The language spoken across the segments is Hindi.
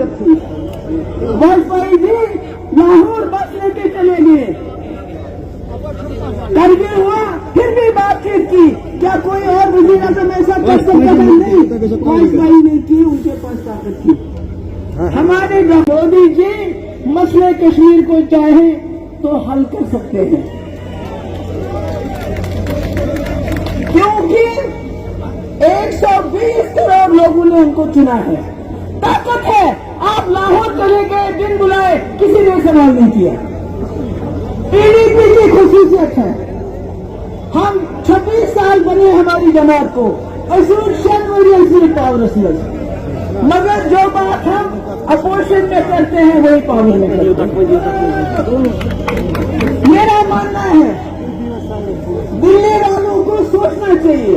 ताकत थी। वाजपेयी जी लाहौर बस लेके चले गए, करगिल हुआ फिर भी बातचीत की। क्या कोई और वजीर आज़म ऐसा कर सकता है? नहीं, वाजपेयी ने की, उनके पास ताकत थी। हमारे मोदी जी मसले कश्मीर को चाहे तो हल कर सकते हैं, क्योंकि 120 करोड़ लोगों ने उनको चुना है। ताकत है। आप लाहौर चले गए, बिन बुलाए, किसी ने सवाल नहीं किया। पीडीपी की खुसूसियत है, हम 26 साल बने हमारी जमात को, मगर जो बात हम अपोजिशन में करते हैं वही पावर में करते हैं। मेरा मानना है दिल्ली वालों को सोचना चाहिए।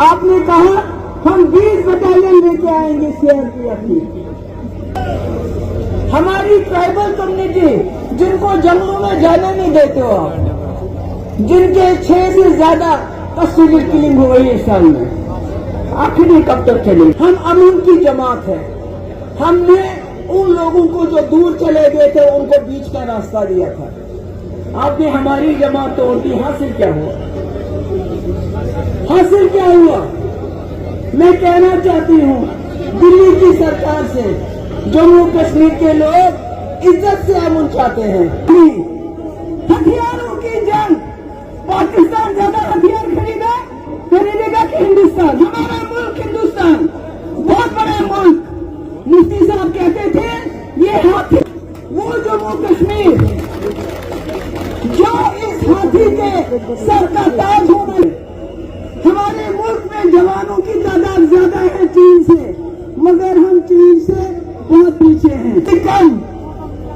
आपने कहा हम 20 बटालियन लेके आएंगे सीआरपीएफ की। हमारी ट्राइबल कम्युनिटी जिनको जंगलों में जाने नहीं देते हो आप, जिनके 6 से ज्यादा कस्टडी किलिंग हो गई इस साल में, आखिर ये कब तक चलेगी? हम अमीन की जमात है। हमने उन लोगों को जो दूर चले गए थे उनको बीच का रास्ता दिया था। आपने हमारी जमात तोड़ दी। हासिल क्या हुआ? हासिल क्या हुआ? मैं कहना चाहती हूँ दिल्ली की सरकार से, जम्मू कश्मीर के लोग इज्जत से अमन चाहते हैं। हथियारों की जंग, पाकिस्तान ज्यादा हथियार खरीदेगा कि हिंदुस्तान? हमारा मुल्क हिंदुस्तान बहुत बड़ा मुल्क। मुफ्ती साहब कहते थे ये हाथी, वो जम्मू कश्मीर जो इस हाथी के सर का ताज होना। हमारे मुल्क में जवानों की तादाद ज्यादा है चीन से, मगर हम चीन से बहुत पीछे हैं। कम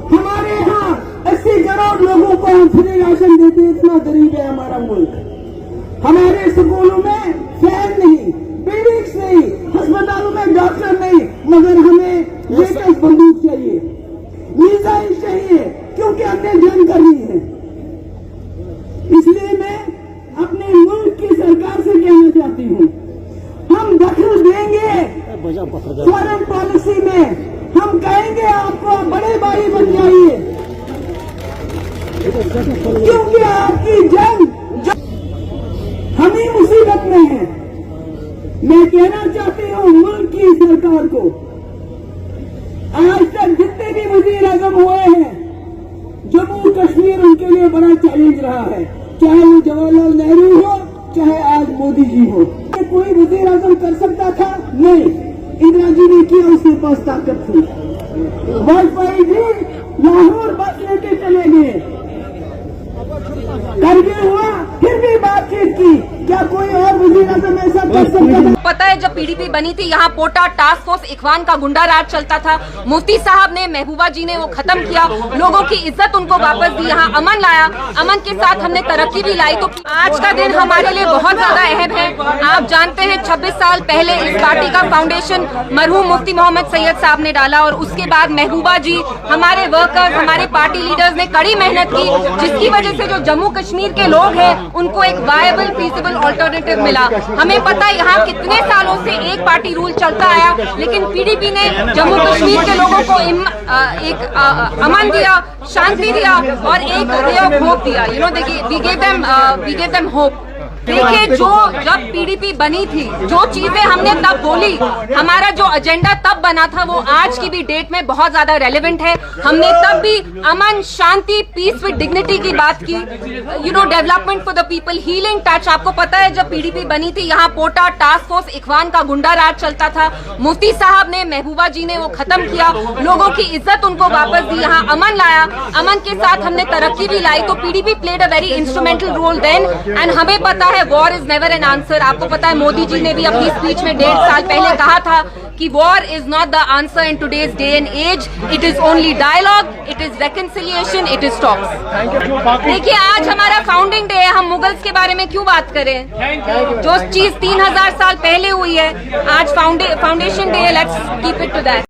हमारे यहाँ 80 करोड़ लोगों को हम फ्री राशन देते हैं, इतना गरीब है हमारा मुल्क। हमारे स्कूलों में फैन नहीं, बिल्डिंग्स नहीं, अस्पतालों में डॉक्टर नहीं, मगर हमें लेटेस्ट बंदूक चाहिए, मिसाइल चाहिए, क्योंकि हमने जंग करनी है। इसलिए मैं अपने मुल्क की सरकार से कहना चाहती हूँ, हम दखल देंगे फॉरेन पॉलिसी में। हम कहेंगे आपको बड़े भाई बन जाइए, क्योंकि आपकी जंग हम ही मुसीबत में है। मैं कहना चाहती हूँ मुल्क की सरकार को, आज तक जितने भी वजीर आज़म हुए हैं, जम्मू कश्मीर उनके लिए बड़ा चैलेंज रहा है, चाहे वो जवाहरलाल नेहरू हो, चाहे आज मोदी जी हो। कोई वजीर आज़म कर सकता था? नहीं, इंदिरा जी ने किया, उसके पास ताकत थी। वाजपेयी जी लाहौर बस लेके चले गए, करगिल हुआ फिर भी बातचीत की। क्या कोई और वजीर आज़म ऐसा कर सकता है? पता है जब पीडीपी बनी थी यहाँ पोटा टास्क फोर्स इखवान का गुंडा राज चलता था। मुफ्ती साहब ने, महबूबा जी ने वो खत्म किया, लोगों की इज्जत उनको वापस दी, यहाँ अमन लाया, अमन के साथ हमने तरक्की भी लाई। तो आज का दिन हमारे लिए बहुत ज्यादा अहम है। आप जानते हैं 26 साल पहले इस पार्टी का फाउंडेशन मरहूम मुफ्ती मोहम्मद सैयद साहब ने डाला, और उसके बाद महबूबा जी, हमारे वर्कर्स, हमारे पार्टी लीडर्स ने कड़ी मेहनत की, जिसकी वजह से जो जम्मू कश्मीर के लोग हैं उनको एक वायबल फीजिबल ऑल्टरनेटिव मिला। हमें पता है यहाँ कितने सालों से एक पार्टी रूल चलता आया, लेकिन पीडीपी ने जम्मू कश्मीर के लोगों को एक अमन दिया, शांति दिया और एक रे ऑफ होप दिया। We gave them hope. देखिए, जो जब पीडीपी बनी थी, जो चीजें हमने तब बोली, हमारा जो एजेंडा तब बना था, वो आज की भी डेट में बहुत ज्यादा रेलेवेंट है। हमने तब भी अमन, शांति, पीस विद डिग्निटी की बात की, development for the people, healing touch. आपको पता है जब पीडीपी बनी थी यहाँ पोटा टास्क फोर्स इखवान का गुंडा राज चलता था। मुफ्ती साहब ने, महबूबा जी ने वो खत्म किया, लोगों की इज्जत उनको वापस दी, यहाँ अमन लाया, अमन के साथ हमने तरक्की भी लाई। तो PDP played a very instrumental role then, and हमें पता है war is never an answer. आपको पता है मोदी जी ने भी अपनी स्पीच में 1.5 साल पहले कहा था कि war is not the answer in today's day and age, it is only dialogue, it is reconciliation, it is talks. देखिए, आज हमारा फाउंडिंग डे है, हम मुगल्स के बारे में क्यों बात करें? जो चीज 3000 साल पहले हुई है, आज फाउंडेशन डे है, let's keep it to that.